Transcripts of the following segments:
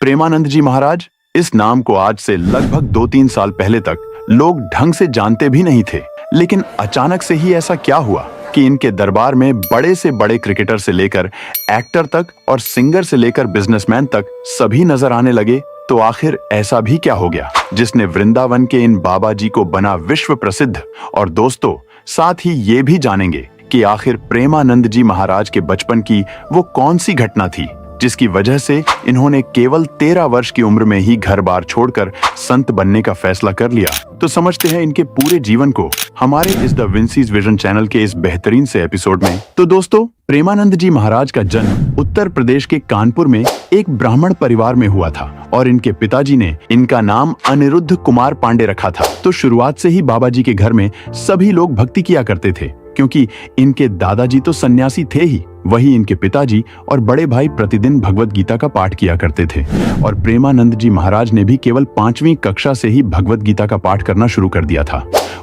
प्रेमानंद जी महाराज, इस नाम को आज से लगभग 2-3 साल पहले तक लोग ढंग से जानते भी नहीं थे। लेकिन अचानक से ही ऐसा क्या हुआ कि इनके दरबार में बड़े से बड़े क्रिकेटर से लेकर एक्टर तक और सिंगर से लेकर बिजनेसमैन तक सभी नजर आने लगे। तो आखिर ऐसा भी क्या हो गया जिसने वृंदावन के इन बाबा जी को बना विश्व प्रसिद्ध। और दोस्तों, साथ ही ये भी जानेंगे कि आखिर प्रेमानंद जी महाराज के बचपन की वो कौन सी घटना थी जिसकी वजह से इन्होंने केवल 13 वर्ष की उम्र में ही घर बार छोड़कर संत बनने का फैसला कर लिया। तो समझते हैं इनके पूरे जीवन को हमारे इस द विंसीज विजन चैनल के इस बेहतरीन से एपिसोड में। तो दोस्तों, प्रेमानंद जी महाराज का जन्म उत्तर प्रदेश के कानपुर में एक ब्राह्मण परिवार में हुआ था और इनके पिताजी ने इनका नाम अनिरुद्ध कुमार पांडे रखा था। तो शुरुआत से ही बाबा जी के घर में सभी लोग भक्ति किया करते थे, क्योंकि इनके दादाजी तो सन्यासी थे ही, वही इनके पिताजी और बड़े भाई प्रतिदिन भगवत गीता का पाठ किया करते थे। और प्रेमानंद जी महाराज ने भी केवल 5वीं कक्षा से ही भगवत गीता का पाठ करना शुरू कर दिया था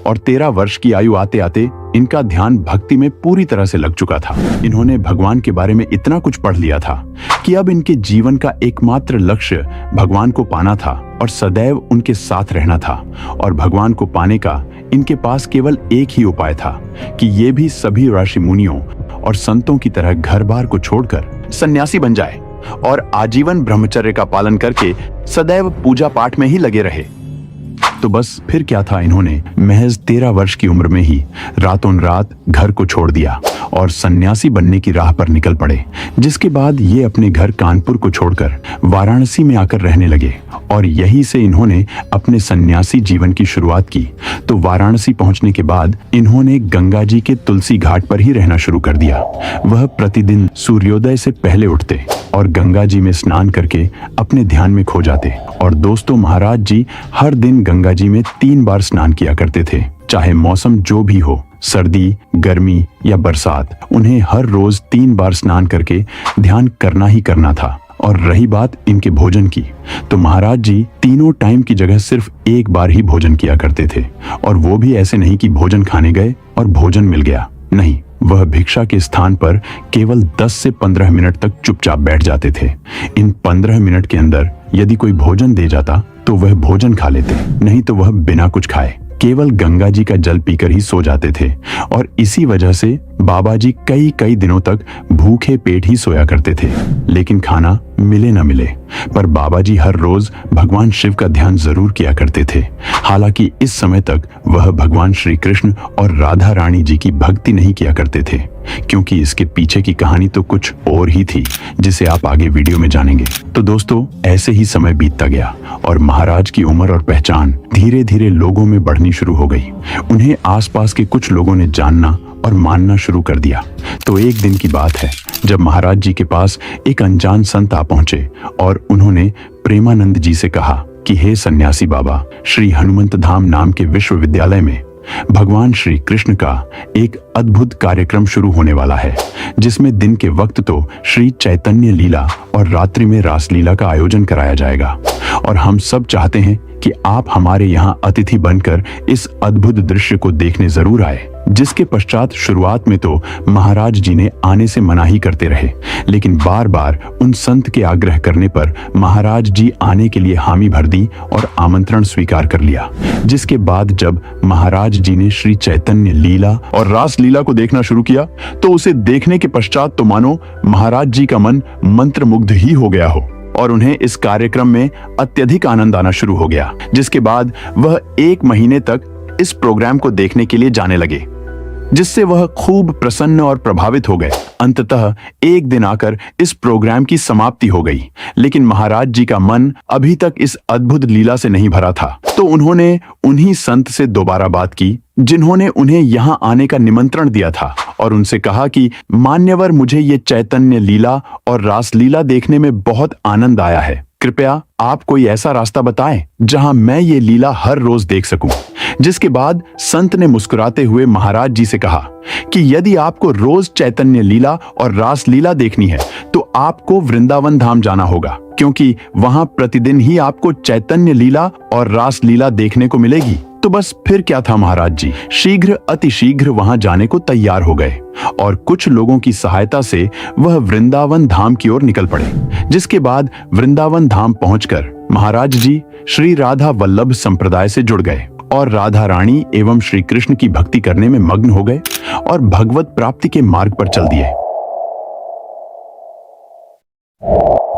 और 13 वर्ष की आयु आते आते इनका ध्यान भक्ति में पूरी तरह से लग चुका था। इन्होंने भगवान के बारे में इतना कुछ पढ़ लिया था कि अब इनके जीवन का एकमात्र लक्ष्य भगवान को पाना था और सदैव उनके साथ रहना था। और भगवान को पाने का इनके पास केवल एक ही उपाय था कि ये भी सभी ऋषि मुनियों और संतों की तरह घर बार को छोड़कर सन्यासी बन जाए और आजीवन ब्रह्मचर्य का पालन करके सदैव पूजा पाठ में ही लगे रहे। तो बस फिर क्या था, इन्होंने महज 13 वर्ष की उम्र में ही रातों रात घर को छोड़ दिया और सन्यासी बनने की राह पर निकल पड़े। जिसके बाद ये अपने घर कानपुर को छोड़कर वाराणसी में आकर रहने लगे और यहीं से इन्होंने अपने सन्यासी जीवन की शुरुआत की। तो वाराणसी पहुंचने के बाद इन्होंने गंगा जी के तुलसी घाट पर ही रहना शुरू कर दिया। वह प्रतिदिन सूर्योदय से पहले उठते और गंगा जी में स्नान करके अपने ध्यान में खो जाते। और दोस्तों, महाराज जी हर दिन गंगा जी में 3 बार स्नान किया करते थे, चाहे मौसम जो भी हो, सर्दी, गर्मी या बरसात। उन्हें हर रोज 3 बार स्नान करके ध्यान करना ही करना था। और रही बात इनके भोजन की, तो महाराज जी तीनों टाइम की जगह सिर्फ 1 बार ही भोजन किया करते थे। और वो भी ऐसे नहीं कि भोजन खाने गए और भोजन मिल गया, नहीं, वह भिक्षा के स्थान पर केवल 10 से 15 मिनट तक चुपचाप बैठ जाते थे। इन 15 मिनट के अंदर यदि कोई भोजन दे जाता तो वह भोजन खा लेते, नहीं तो वह बिना कुछ खाए केवल गंगा जी का जल पीकर ही सो जाते थे। और इसी वजह से बाबा जी कई दिनों तक भूखे पेट ही सोया करते थे। लेकिन खाना मिले न मिले, पर बाबा जी हर रोज भगवान शिव का ध्यान जरूर किया करते थे। हालांकि इस समय तक वह भगवान श्री कृष्ण और राधा रानी जी की भक्ति नहीं किया करते थे, क्योंकि इसके पीछे की कहानी तो कुछ और ही थी, जिसे आप आगे वीडियो में जानेंगे। तो दोस्तों, ऐसे ही समय बीतता गया और महाराज की उम्र और पहचान धीरे धीरे लोगों में बढ़नी शुरू हो गई। उन्हें आसपास के कुछ लोगों ने जानना और मानना शुरू कर दिया। तो एक दिन की बात है जब महाराज जी के पास एक अनजान संत आ पहुंचे और उन्होंने प्रेमानंद जी से कहा कि हे सन्यासी बाबा, श्री हनुमंत धाम नाम के विश्वविद्यालय में भगवान श्री कृष्ण का एक अद्भुत कार्यक्रम शुरू होने वाला है, जिसमें दिन के वक्त तो श्री चैतन्य लीला और रात्रि में रास लीला का आयोजन कराया जाएगा। और हम सब चाहते हैं कि आप हमारे यहाँ अतिथि बनकर इस अद्भुत दृश्य को देखने जरूर आए। जिसके पश्चात शुरुआत में तो महाराज जी ने आने से मना ही करते रहे, लेकिन बार बार उन संत के आग्रह करने पर महाराज जी आने के लिए हामी भर दी और आमंत्रण स्वीकार कर लिया। जिसके बाद जब महाराज जी ने श्री चैतन्य लीला और रास लीला को देखना शुरू किया, तो उसे देखने के पश्चात तो मानो महाराज जी का मन मंत्रमुग्ध ही हो गया हो और उन्हें इस कार्यक्रम में अत्यधिक आनंद आना शुरू हो गया। जिसके बाद वह 1 महीने तक इस प्रोग्राम को देखने के लिए जाने लगे, जिससे वह खूब प्रसन्न और प्रभावित हो गए। अंततः एक दिन आकर इस प्रोग्राम की समाप्ति हो गई, लेकिन महाराज जी का मन अभी तक इस अद्भुत लीला से नहीं भरा था। तो उन्होंने उन्हीं संत से दोबारा बात की जिन्होंने उन्हें यहाँ आने का निमंत्रण दिया था और उनसे कहा कि मान्यवर, मुझे ये चैतन्य लीला और रास लीला देखने में बहुत आनंद आया है। कृपया आप कोई ऐसा रास्ता बताएं जहां मैं ये लीला हर रोज देख सकूं। जिसके बाद संत ने मुस्कुराते हुए महाराज जी से कहा कि यदि आपको रोज चैतन्य लीला और रास लीला देखनी है तो आपको वृंदावन धाम जाना होगा, क्योंकि वहां प्रतिदिन ही आपको चैतन्य लीला और रास लीला देखने को मिलेगी। तो बस फिर क्या था, महाराज जी शीघ्र अतिशीघ्र वहां जाने को तैयार हो गए और कुछ लोगों की सहायता से वह वृंदावन धाम की ओर निकल पड़े। जिसके बाद वृंदावन धाम पहुंचकर महाराज जी श्री राधा वल्लभ संप्रदाय से जुड़ गए और राधा रानी एवं श्री कृष्ण की भक्ति करने में मग्न हो गए और भगवत प्राप्ति के मार्ग पर चल दिए।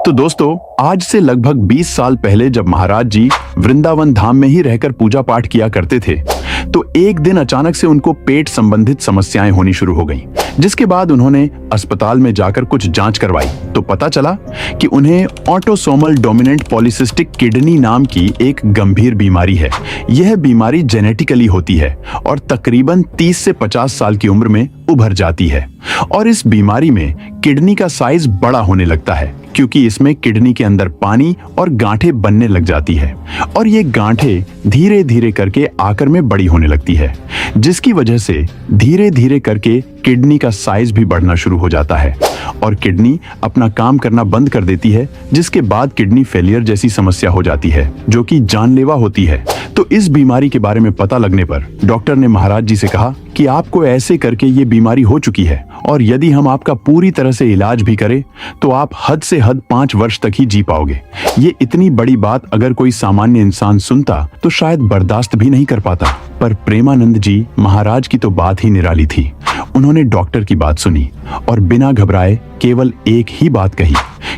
तो दोस्तों, आज से लगभग 20 साल पहले जब महाराज जी वृंदावन धाम में ही रहकर पूजा पाठ किया करते थे, तो एक दिन अचानक से उनको पेट संबंधित समस्याएं होनी शुरू हो गईं। जिसके बाद उन्होंने अस्पताल में जाकर कुछ जांच करवाई तो पता चला कि उन्हें ऑटोसोमल डोमिनेंट पॉलीसिस्टिक किडनी नाम की एक गंभीर बीमारी है। यह बीमारी जेनेटिकली होती है और तकरीबन 30 से 50 साल की उम्र में उभर जाती है और इस बीमारी में किडनी का साइज बड़ा होने लगता है क्योंकि इसमें किडनी के अंदर पानी और गांठें बनने लग जाती है और ये गांठें धीरे धीरे करके आकार में बड़ी होने लगती है, जिसकी वजह से धीरे धीरे करके किडनी का साइज भी बढ़ना शुरू हो जाता है और किडनी अपना काम करना बंद कर देती है, जिसके बाद किडनी फेलियर जैसी समस्या हो जाती है जो कि जानलेवा होती है। तो इस बीमारी के बारे में पता लगने पर डॉक्टर ने महाराज जी से कहा कि आपको ऐसे करके ये बीमारी हो चुकी है और यदि हम आपका पूरी तरह से इलाज भी करें तो आप हद से हद 5 वर्ष तक ही जी पाओगे। ये इतनी बड़ी बात अगर कोई सामान्य इंसान सुनता तो शायद बर्दाश्त भी नहीं कर पाता, पर प्रेमानंद जी महाराज की तो बात ही निराली थी। उन्होंने डॉक्टर की बात सुनी और बिना घबराए केवल एक ही बात कही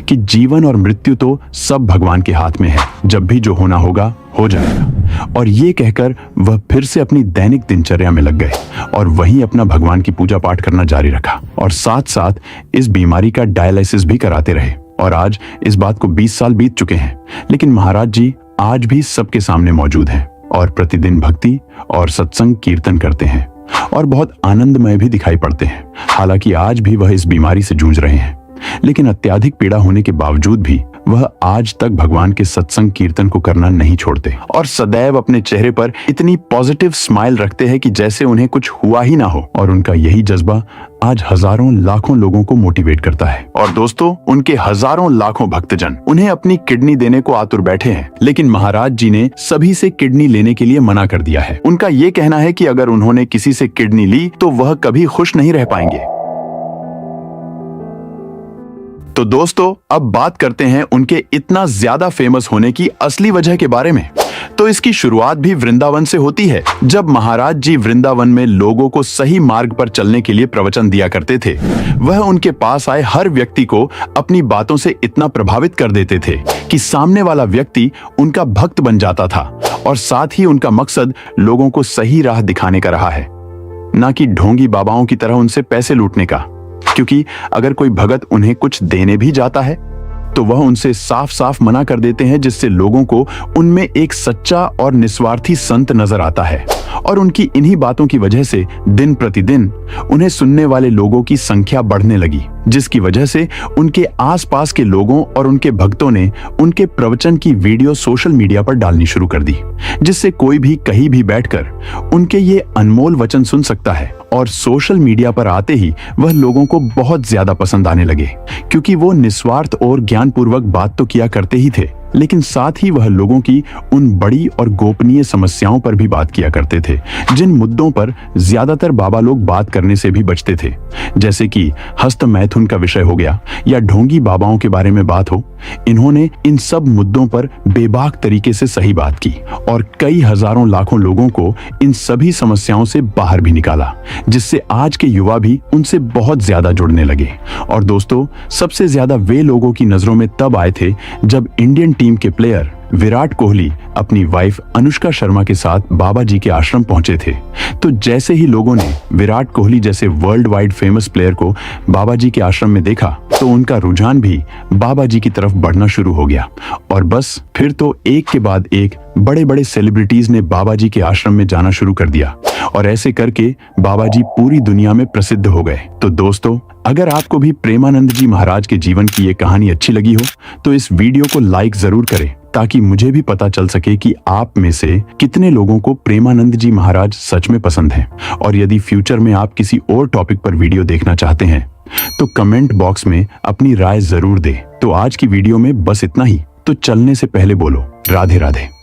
कि जीवन और मृत्यु तो सब भगवान के हाथ में है, जब भी जो होना होगा हो जाएगा। और ये कहकर वह फिर से अपनी दैनिक दिनचर्या में लग गए और वहीं अपना भगवान की पूजा पाठ करना जारी रखा और साथ साथ इस बीमारी का डायलिसिस भी कराते रहे। और आज इस बात को 20 साल बीत चुके हैं, लेकिन महाराज जी आज भी सबके सामने मौजूद हैं और प्रतिदिन भक्ति और सत्संग कीर्तन करते हैं और बहुत आनंदमय भी दिखाई पड़ते हैं। हालांकि आज भी वह इस बीमारी से जूझ रहे हैं, लेकिन अत्यधिक पीड़ा होने के बावजूद भी वह आज तक भगवान के सत्संग कीर्तन को करना नहीं छोड़ते और सदैव अपने चेहरे पर इतनी पॉजिटिव स्माइल रखते हैं कि जैसे उन्हें कुछ हुआ ही ना हो। और उनका यही जज्बा आज हजारों लाखों लोगों को मोटिवेट करता है। और दोस्तों, उनके हजारों लाखों भक्तजन उन्हें अपनी किडनी देने को आतुर बैठे हैं, लेकिन महाराज जी ने सभी से किडनी लेने के लिए मना कर दिया है। उनका ये कहना है कि अगर उन्होंने किसी से किडनी ली तो वह कभी खुश नहीं रह पाएंगे। तो दोस्तों, अब बात करते हैं उनके इतना ज्यादा फेमस होने की असली वजह के बारे में। तो इसकी शुरुआत भी वृंदावन से होती है। जब महाराज जी वृंदावन में लोगों को सही मार्ग पर चलने के लिए प्रवचन दिया करते थे, वह उनके पास आए हर व्यक्ति को अपनी बातों से इतना प्रभावित कर देते थे कि सामने वाला व्यक्ति उनका भक्त बन जाता था और साथ ही उनका मकसद लोगों को सही राह दिखाने का रहा है, ना कि ढोंगी बाबाओं की तरह उनसे पैसे लूटने का। क्योंकि अगर कोई भगत उन्हें कुछ देने भी जाता है तो वह उनसे साफ साफ मना कर देते हैं, जिससे लोगों को उनमें एक सच्चा और निस्वार्थी संत नजर आता है। और उनकी इन्हीं बातों की वजह से दिन प्रतिदिन उन्हें सुनने वाले लोगों की संख्या बढ़ने लगी, जिसकी वजह से उनके आसपास के लोगों और उनके भक्तों ने उनके प्रवचन की वीडियो सोशल मीडिया पर डालनी शुरू कर दी, जिससे कोई भी कहीं भी बैठकर उनके ये अनमोल वचन सुन सकता है। और सोशल मीडिया पर आते ही वह लोगों को बहुत ज्यादा पसंद आने लगे, क्योंकि वो निस्वार्थ और ज्ञानपूर्वक बात तो किया करते ही थे, लेकिन साथ ही वह लोगों की उन बड़ी और गोपनीय समस्याओं पर भी बात किया करते थे, जिन मुद्दों पर ज्यादातर बाबा लोग बात करने से भी बचते थे, जैसे कि हस्त मैथुन का विषय हो गया या ढोंगी बाबाओं के बारे में बात हो। इन्होंने इन सब मुद्दों पर बेबाक तरीके से सही बात की और कई हजारों लाखों लोगों को इन सभी समस्याओं से बाहर भी निकाला, जिससे आज के युवा भी उनसे बहुत ज्यादा जुड़ने लगे। और दोस्तों, सबसे ज्यादा वे लोगों की नजरों में तब आए थे जब इंडियन टीम के प्लेयर विराट कोहली अपनी वाइफ अनुष्का शर्मा के साथ बाबा जी के आश्रम पहुंचे थे। तो जैसे ही लोगों ने विराट कोहली जैसे वर्ल्ड वाइड फेमस प्लेयर को बाबा जी के आश्रम में देखा तो उनका रुझान भी बाबा जी की तरफ बढ़ना शुरू हो गया। और बस फिर तो एक के बाद एक बड़े बड़े सेलिब्रिटीज ने बाबा जी के आश्रम में जाना शुरू कर दिया और ऐसे करके बाबा जी पूरी दुनिया में प्रसिद्ध हो गए। तो दोस्तों, अगर आपको भी प्रेमानंद जी महाराज के जीवन की ये कहानी अच्छी लगी हो तो इस वीडियो को लाइक जरूर करें, ताकि मुझे भी पता चल सके कि आप में से कितने लोगों को प्रेमानंद जी महाराज सच में पसंद हैं। और यदि फ्यूचर में आप किसी और टॉपिक पर वीडियो देखना चाहते हैं तो कमेंट बॉक्स में अपनी राय जरूर दें। तो आज की वीडियो में बस इतना ही। तो चलने से पहले बोलो राधे राधे।